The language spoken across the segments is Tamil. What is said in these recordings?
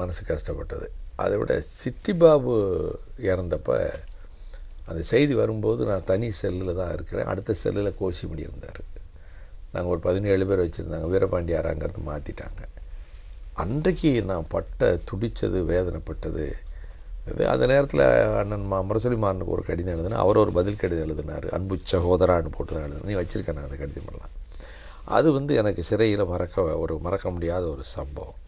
மனசு கஷ்டப்பட்டது. அதை விட சிட்டி பாபு இறந்தப்போ அந்த செய்தி வரும்போது நான் தனி செல்லில் தான் இருக்கிறேன். அடுத்த செல்லில் கோசிமணி இருந்தார். நாங்கள் ஒரு 17 பேர் வச்சுருந்தாங்க. வீரபாண்டியாராங்கிறது மாற்றிட்டாங்க. அன்றைக்கு நான் துடித்தது, வேதனைப்பட்டது இது. அந்த நேரத்தில் அண்ணன் முரசொலி மாறனுக்கு ஒரு கடிதம் எழுதினேன். அவர் ஒரு பதில் கடிதம் எழுதினார். அன்பு சகோதரான்னு போட்டு தான் எழுதினேன். நீ வச்சுருக்கேன் நான் அந்த கடிதமெல்லாம். அது எனக்கு சிறையில் மறக்க முடியாத ஒரு சம்பவம்.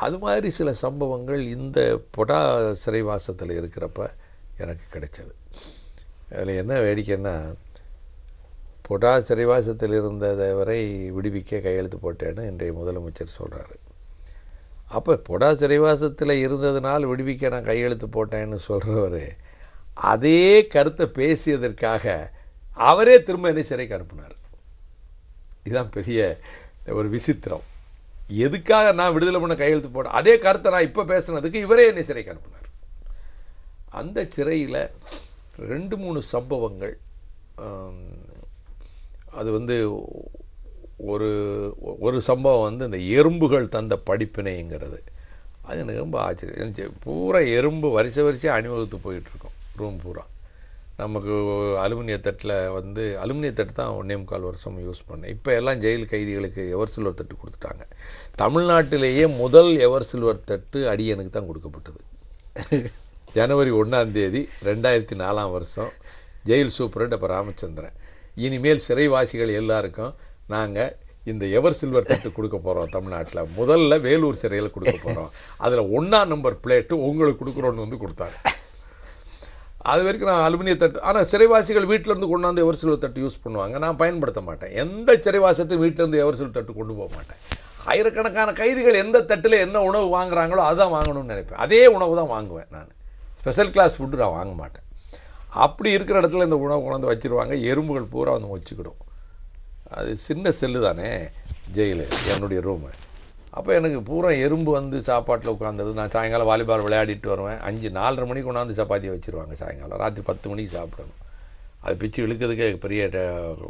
அது மாதிரி சில சம்பவங்கள் இந்த பொடா சிறைவாசத்தில் இருக்கிறப்ப எனக்கு கிடைச்சது. அதில் என்ன வேடிக்கைன்னா, பொடா சிறைவாசத்தில் இருந்ததை வரை விடுவிக்க கையெழுத்து போட்டேன்னு இன்றைய முதலமைச்சர் சொல்கிறாரு. அப்போ பொடா சிறைவாசத்தில் இருந்ததுனால் விடுவிக்க நான் கையெழுத்து போட்டேன்னு சொல்கிறவர், அதே கருத்தை பேசியதற்காக அவரே திரும்ப என்னை சிறைக்கு அனுப்பினார். இதுதான் பெரிய ஒரு விசித்திரம். எதுக்காக நான் விடுதலை பண்ண கையெழுத்து போட்டேன், அதே கருத்தை நான் இப்போ பேசுனதுக்கு இவரே என்னை சிறைக்கு அனுப்பினார். அந்த சிறையில் 2-3 சம்பவங்கள். அது ஒரு சம்பவம் இந்த எறும்புகள் தந்த படிப்பினைங்கிறது. அது எனக்கு ரொம்ப ஆச்சரியம். பூரா எறும்பு வரிசையாக அணிவகுத்து போயிட்டுருக்கோம் ரூம் பூரா. நமக்கு அலுமினிய தட்டில் அலுமினிய தட்டு தான் 1.25 வருஷம் யூஸ் பண்ணேன். இப்போ எல்லாம் ஜெயில் கைதிகளுக்கு எவர் சில்வர் தட்டு கொடுத்துட்டாங்க. தமிழ்நாட்டிலேயே முதல் எவர் சில்வர் தட்டு அடியனுக்கு தான் கொடுக்கப்பட்டது. ஜனவரி 1 2004 வருஷம். ஜெயில் சூப்பரண்ட் அப்போ ராமச்சந்திரன், இனிமேல் சிறைவாசிகள் எல்லாருக்கும் நாங்கள் இந்த எவர் சில்வர் தட்டு கொடுக்க போகிறோம். தமிழ்நாட்டில் முதல்ல வேலூர் சிறையில் கொடுக்க போகிறோம். அதில் 1ஆம் நம்பர் பிளேட்டு உங்களுக்கு கொடுக்குறோன்னு கொடுத்தாங்க. அது வரைக்கும் நான் அலுமினிய தட்டு. ஆனால் சிறைவாசிகள் வீட்டிலேருந்து கொண்டாந்து எவர் சில்வர் தட்டு யூஸ் பண்ணுவாங்க. நான் பயன்படுத்த மாட்டேன். எந்த சிறைவாசத்தையும் வீட்டிலேருந்து எவர் சில்வர் தட்டு கொண்டு போக மாட்டேன். ஆயிரக்கணக்கான கைதிகள் எந்த தட்டில் என்ன உணவு வாங்குறாங்களோ அதுதான் வாங்கணும்னு நினைப்பேன். அதே உணவு தான் வாங்குவேன். நான் ஸ்பெஷல் கிளாஸ் ஃபுட்டு நான் வாங்க மாட்டேன். அப்படி இருக்கிற இடத்துல இந்த உணவு கொண்டாந்து வச்சுருவாங்க. எறும்புகள் பூரா வச்சுக்கிடும். அது சின்ன செல்லு தானே ஜெயிலு, என்னுடைய ரூமு. அப்போ எனக்கு பூரா எறும்பு சாப்பாட்டில் உட்காந்தது. நான் சாயங்காலம் வாலிபால் விளையாடிட்டு வருவேன். 4:30 மணிக்கு கொண்டாந்து சப்பாத்தியை வச்சுருவாங்க. சாயங்காலம் ராத்திரி 10 மணிக்கு சாப்பிடணும். அது பிச்சு இழுக்கிறதுக்கே பெரிய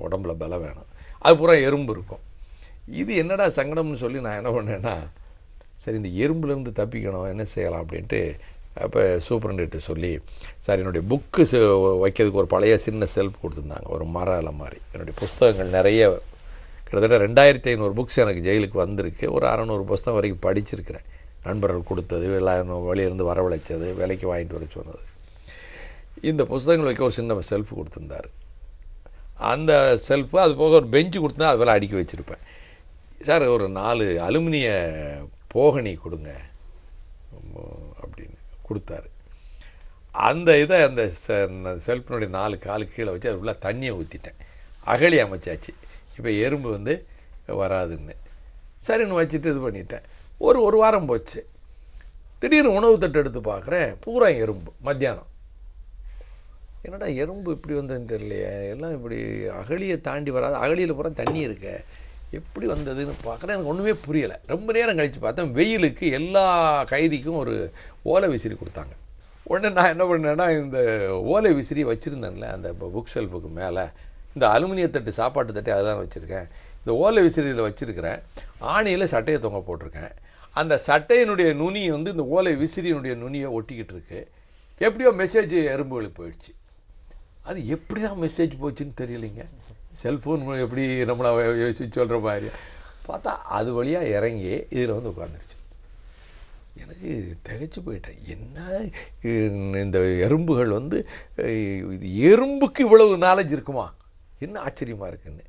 உடம்புல பலம் வேணும். அது பூரா எறும்பு இருக்கும். இது என்னடா சங்கடம்னு சொல்லி நான் என்ன பண்ணேன்னா, சரி இந்த எறும்புலேருந்து தப்பிக்கணும், என்ன செய்யலாம் அப்படின்ட்டு அப்போ சூப்பரண்ட்டு சொல்லி, சார் என்னுடைய புக்கு வைக்கிறதுக்கு ஒரு பழைய சின்ன செல்ஃப் கொடுத்துருந்தாங்க, ஒரு மர அலை மாதிரி. என்னுடைய புஸ்தகங்கள் நிறைய, கிட்டத்தட்ட 2500 புக்ஸ் எனக்கு ஜெயிலுக்கு வந்திருக்கு. ஒரு 600 புஸ்தகம் வரைக்கும் படிச்சிருக்கிறேன். நண்பர்கள் கொடுத்தது, எல்லாம் வெளியிருந்து வரவழைச்சது, விலைக்கு வாங்கிட்டு வர சொன்னது. இந்த புஸ்தகங்கள் வைக்க ஒரு சின்ன செல்ஃப் கொடுத்துருந்தார். அந்த செல்ஃபு அது போக ஒரு பெஞ்சு கொடுத்தா அது வேலை அடுக்கி வச்சுருப்பேன். சார் ஒரு 4 அலுமினிய போகணி கொடுங்க அப்படின்னு கொடுத்தாரு. அந்த இதை அந்த செல்ஃபினுடைய 4 காலு கீழே வச்சு அது ஃபுல்லாக தண்ணியை ஊற்றிட்டேன். அகழி அமைச்சாச்சு. இப்போ எறும்பு வராதுன்னு சரின்னு வச்சுட்டு இது பண்ணிட்டேன். ஒரு வாரம் போச்சு. திடீர்னு உணவு தட்டு எடுத்து பார்க்குறேன், பூரா எறும்பு. மத்தியானம் என்னடா எறும்பு இப்படி வந்ததுன்னு தெரியலையே, எல்லாம் இப்படி அகழியை தாண்டி வராது, அகழியில் பூரா தண்ணி இருக்க, எப்படி வந்ததுன்னு பார்க்குறேன். எனக்கு ஒன்றுமே புரியலை. ரொம்ப நேரம் கழித்து பார்த்தேன், வெயிலுக்கு எல்லா கைதிக்கும் ஒரு ஓலை விசிறி கொடுத்தாங்க. உடனே நான் என்ன பண்ணேன்னா, இந்த ஓலை விசிறி வச்சுருந்தேன்ல அந்த புக் ஷெல்ஃபுக்கு மேலே, இந்த அலுமினிய தட்டு சாப்பாட்டு தட்டு அதுதான் வச்சுருக்கேன். இந்த ஓலை விசிறியில் வச்சுருக்கிறேன். ஆணியில் சட்டையை தொங்க போட்டிருக்கேன். அந்த சட்டையினுடைய நுனி இந்த ஓலை விசிறியினுடைய நுனியை ஒட்டிக்கிட்டு இருக்கு. எப்படியோ மெசேஜ் எறும்புகளுக்கு போயிடுச்சு. அது எப்படி தான் மெசேஜ் போச்சுன்னு தெரியலைங்க. செல்ஃபோன் எப்படி நம்மளை யோசிச்சு சொல்கிற மாதிரி பார்த்தா அது வழியாக இறங்கி இதில் உட்காந்துருச்சு. எனக்கு திகைச்சு போயிட்டேன். என்ன இந்த எறும்புகள் இது எறும்புக்கு இவ்வளவு நாலேஜ் இருக்குமா, என்ன ஆச்சரியமாக இருக்குன்னு.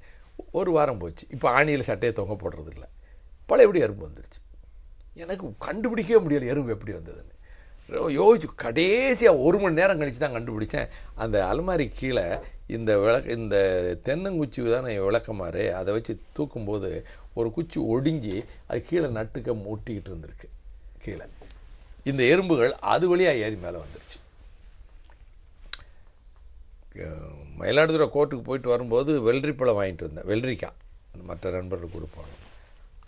ஒரு வாரம் போச்சு. இப்போ ஆணியில் சட்டையை தொங்க போடுறதில்ல. பழையபடி எறும்பு வந்துருச்சு. எனக்கு கண்டுபிடிக்கவே முடியலை எறும்பு எப்படி வந்ததுன்னு. யோசிச்சு கடைசியாக 1 மணி நேரம் கழித்து தான் கண்டுபிடிச்சேன். அந்த அலமாரி கீழே இந்த தென்னங்குச்சி தானே விளக்கமாறு, அதை வச்சு தூக்கும்போது ஒரு குச்சி ஒடுங்கி அது கீழே நட்டுக்க ஒட்டிக்கிட்டு இருந்திருக்கு கீழே. இந்த எறும்புகள் அது வழியாக ஏறி மேலே வந்துருச்சு. மயிலாடுதுறை கோர்ட்டுக்கு போயிட்டு வரும்போது வெள்ளரிப்பழம் வாங்கிட்டு வந்தேன். வெள்ளரிக்காய் மற்ற நண்பர்கள் கொடுப்பாங்க.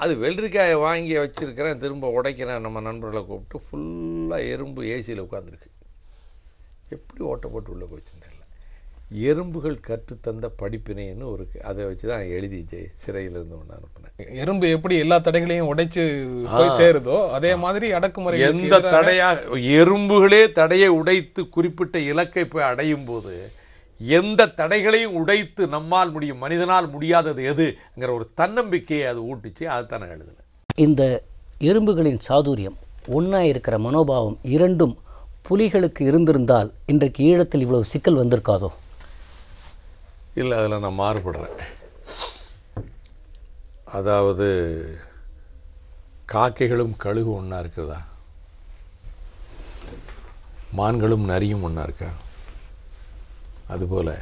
அது வெள்ளரிக்காயை வாங்கி வச்சுருக்கிறேன். திரும்ப உடைக்கிறேன். நம்ம நண்பர்களை கூப்பிட்டு ஃபுல்லாக எறும்பு ஏசியில் உட்காந்துருக்கு. எப்படி ஓட்ட போட்டு உள்ளே போச்சுன்னு தெரியல. எறும்புகள் கற்றுத்தந்த படிப்பினைன்னு ஒரு அதை வச்சு தான் எழுதி சிறையிலிருந்து ஒன்று அனுப்பினேன். எறும்பு எப்படி எல்லா தடைகளையும் உடைச்சு போய் சேருதோ அதே மாதிரி அடக்குமுறை எந்த தடையாக எறும்புகளே தடையை உடைத்து குறிப்பிட்ட இலக்கை போய் அடையும் போது எந்த தடைகளையும் உடைத்து நம்மால் முடியும், மனிதனால் முடியாதது எதுங்கிற ஒரு தன்னம்பிக்கையை அது ஊட்டுச்சு. அதுதான் நான் எழுதினேன். இந்த எறும்புகளின் சாதுரியம், ஒன்றா இருக்கிற மனோபாவம் இரண்டும் புலிகளுக்கு இருந்திருந்தால் இன்றைக்கு ஈழத்தில் இவ்வளவு சிக்கல் வந்திருக்காதோ? இல்லை, அதில் நான் மாறுபடுறேன். அதாவது காக்கைகளும் கழுகு ஒன்றா இருக்குதா? மான்களும் நரியும் ஒன்றா இருக்கா? அதுபோல்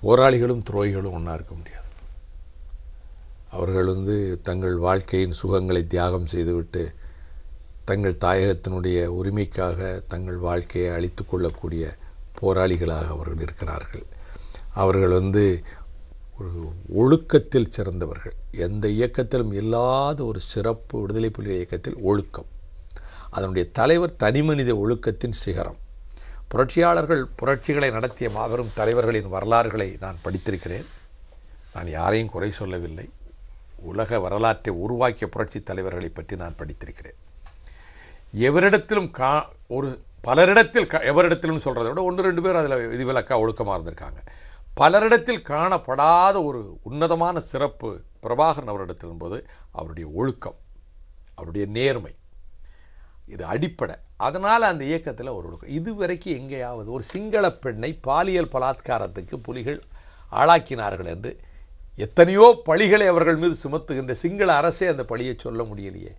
போராளிகளும் துரோகிகளும் ஒன்றா இருக்க முடியாது. அவர்கள் தங்கள் வாழ்க்கையின் சுகங்களை தியாகம் செய்துவிட்டு தங்கள் தாயகத்தினுடைய உரிமைக்காக தங்கள் வாழ்க்கையை அழித்து கொள்ளக்கூடிய போராளிகளாக அவர்கள் இருக்கிறார்கள். அவர்கள் ஒரு ஒழுக்கத்தில் சிறந்தவர்கள். எந்த இயக்கத்திலும் இல்லாத ஒரு சிறப்பு விடுதலை புலிகள் இயக்கத்தில் ஒழுக்கம். அதனுடைய தலைவர் தனிமனித ஒழுக்கத்தின் சிகரம். புரட்சியாளர்கள் புரட்சிகளை நடத்திய மாபெரும் தலைவர்களின் வரலாறுகளை நான் படித்திருக்கிறேன். நான் யாரையும் குறை சொல்லவில்லை. உலக வரலாற்றை உருவாக்கிய புரட்சி தலைவர்களை பற்றி நான் படித்திருக்கிறேன். எவரிடத்திலும் பலரிடத்தில் எவரிடத்திலும் சொல்கிறத விட 1-2 பேர் அதில் விதிவிலக்காக ஒழுக்கமாக இருந்திருக்காங்க. பலரிடத்தில் காணப்படாத ஒரு உன்னதமான சிறப்பு பிரபாகரன் அவரிடத்தில் என்பது அவருடைய ஒழுக்கம், அவருடைய நேர்மை. இது அடிப்படை. அதனால் அந்த இயக்கத்தில் ஒரு ஒழுக்கம். இதுவரைக்கும் எங்கேயாவது ஒரு சிங்கள பெண்ணை பாலியல் பலாத்காரத்துக்கு புலிகள் ஆளாக்கினார்கள் என்று எத்தனையோ பழிகளை அவர்கள் மீது சுமத்துகின்ற சிங்கள அரசே அந்த பழியை சொல்ல முடியலையே.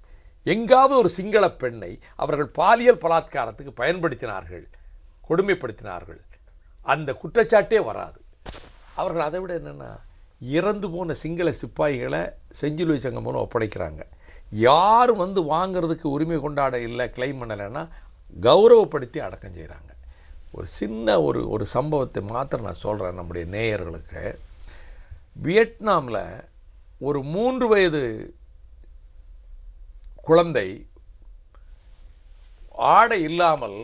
எங்காவது ஒரு சிங்கள பெண்ணை அவர்கள் பாலியல் பலாத்காரத்துக்கு பயன்படுத்தினார்கள், கொடுமைப்படுத்தினார்கள், அந்த குற்றச்சாட்டே வராது. அவர்கள் அதை விட என்னென்னா, இறந்து போன சிங்கள சிப்பாய்களை செஞ்சிலுவை சங்கம்னு ஒப்படைக்கிறாங்க. யாரும் வாங்கிறதுக்கு உரிமை கொண்டாட இல்லை, கிளைம் பண்ணலைன்னா கௌரவப்படுத்தி அடக்கம் செய்கிறாங்க. ஒரு சின்ன ஒரு சம்பவத்தை மாத்திரம் நான் சொல்கிறேன் நம்முடைய நேயர்களுக்கு. வியட்நாமில் ஒரு 3 வயது குழந்தை ஆடை இல்லாமல்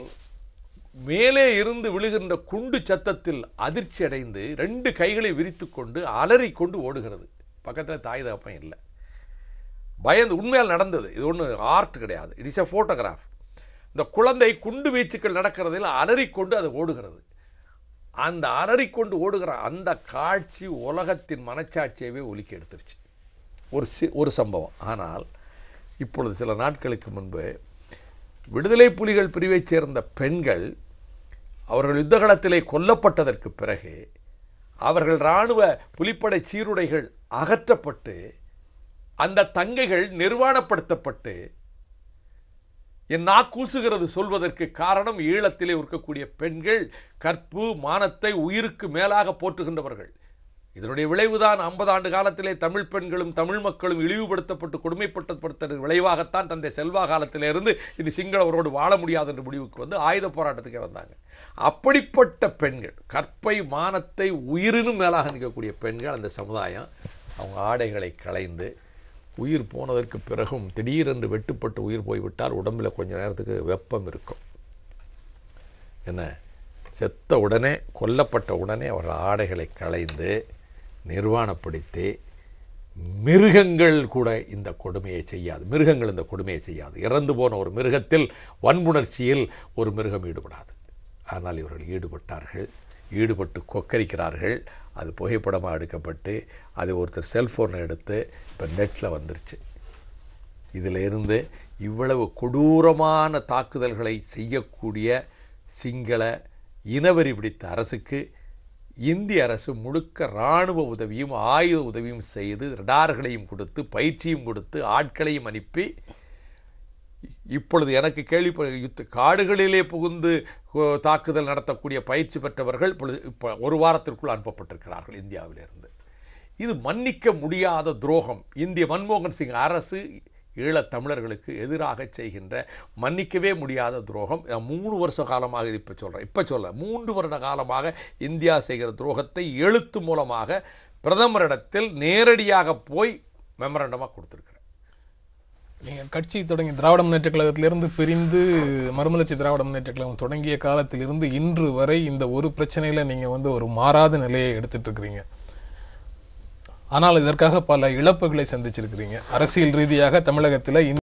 மேலே இருந்து விழுகின்ற குண்டு சத்தத்தில் அதிர்ச்சி அடைந்து 2 கைகளை விரித்து கொண்டு அலறி கொண்டு ஓடுகிறது. பக்கத்தில் தாய் தகப்பன் இல்லை. பயந்து, உண்மையால் நடந்தது. இது ஒன்றும் ஆர்ட் கிடையாது, இட் இஸ் எ ஃபோட்டோகிராஃப். இந்த குழந்தை குண்டு வீச்சுக்கள் நடக்கிறதில் அலறிக்கொண்டு அது ஓடுகிறது. அந்த அலறிக்கொண்டு ஓடுகிற அந்த காட்சி உலகத்தின் மனச்சாட்சியவே ஒலிக்க எடுத்துருச்சு. ஒரு சம்பவம். ஆனால் இப்பொழுது சில நாட்களுக்கு முன்பு விடுதலை புலிகள் பிரிவைச் சேர்ந்த பெண்கள் அவர்கள் யுத்தகலத்திலே கொல்லப்பட்டதற்கு பிறகு அவர்கள் இராணுவ புலிப்படை சீருடைகள் அகற்றப்பட்டு அந்த தங்கைகள் நிர்வாணப்படுத்தப்பட்டு என் நாக்கூசுகிறது சொல்வதற்கு காரணம், ஈழத்திலே இருக்கக்கூடிய பெண்கள் கற்பு மானத்தை உயிருக்கு மேலாக போற்றுகின்றவர்கள். இதனுடைய விளைவுதான் 50 ஆண்டு காலத்திலே தமிழ் பெண்களும் தமிழ் மக்களும் இழிவுபடுத்தப்பட்டு கொடுமைப்படுத்தப்பட்ட விளைவாகத்தான் தந்தை செல்வா காலத்திலிருந்து இனி சிங்களவரோடு வாழ முடியாது என்ற முடிவுக்கு ஆயுத போராட்டத்துக்கே வந்தாங்க. அப்படிப்பட்ட பெண்கள், கற்பை மானத்தை உயிரினும் மேலாக நிற்கக்கூடிய பெண்கள், அந்த சமுதாயம் அவங்க ஆடைகளை களைந்து உயிர் போனதற்கு பிறகும் திடீரென்று வெட்டுப்பட்டு உயிர் போய்விட்டால் உடம்பில் கொஞ்ச நேரத்துக்கு வெப்பம் இருக்கும். என்ன, செத்த உடனே கொல்லப்பட்ட உடனே அவர்கள் ஆடைகளை களைந்து நிர்வாணப்படுத்தி, மிருகங்கள் கூட இந்த கொடுமையை செய்யாது. மிருகங்கள் இந்த கொடுமையை செய்யாது. இறந்து போன ஒரு மிருகத்தில் வன்புணர்ச்சியில் ஒரு மிருகம் ஈடுபடாது. ஆனால் இவர்கள் ஈடுபட்டார்கள். ஈடுபட்டு கொக்கரிக்கிறார்கள். அது புகைப்படமாக எடுக்கப்பட்டு அது ஒருத்தர் செல்ஃபோனை எடுத்து இப்போ நெட்டில் வந்துருச்சு. இதில் இருந்து இவ்வளவு கொடூரமான தாக்குதல்களை செய்யக்கூடிய சிங்கள இனவெறி பிடித்த அரசுக்கு இந்திய அரசு முழுக்க இராணுவ உதவியும் ஆயுத உதவியும் செய்து, ரடார்களையும் கொடுத்து, பயிற்சியும் கொடுத்து, ஆட்களையும் அனுப்பி, இப்பொழுது எனக்கு காடுகளிலே புகுந்து தாக்குதல் நடத்தக்கூடிய பயிற்சி பெற்றவர்கள் இப்போ 1 வாரத்திற்குள் அனுப்பப்பட்டிருக்கிறார்கள் இந்தியாவிலிருந்து. இது மன்னிக்க முடியாத துரோகம். இந்திய மன்மோகன் சிங் அரசு ஈழத் தமிழர்களுக்கு எதிராக செய்கின்ற மன்னிக்கவே முடியாத துரோகம். 3 வருஷ காலமாக இது இப்போ சொல்ல 3 வருட காலமாக இந்தியா செய்கிற துரோகத்தை எழுத்து மூலமாக பிரதமரிடத்தில் நேரடியாக போய் மெமரண்டமாக கொடுத்துருக்கிறேன். நீங்க கட்சி தொடங்கி திராவிட முன்னேற்ற கழகத்திலிருந்து பிரிந்து மறுமலர்ச்சி திராவிட முன்னேற்ற கழகம் தொடங்கிய காலத்திலிருந்து இன்று வரை இந்த ஒரு பிரச்சனையில நீங்க வந்து ஒரு மாறாத நிலையை எடுத்துட்டு இருக்கிறீங்க. ஆனால் இதற்காக பல இழப்புகளை சந்திச்சிருக்கிறீங்க. அரசியல் ரீதியாக தமிழகத்துல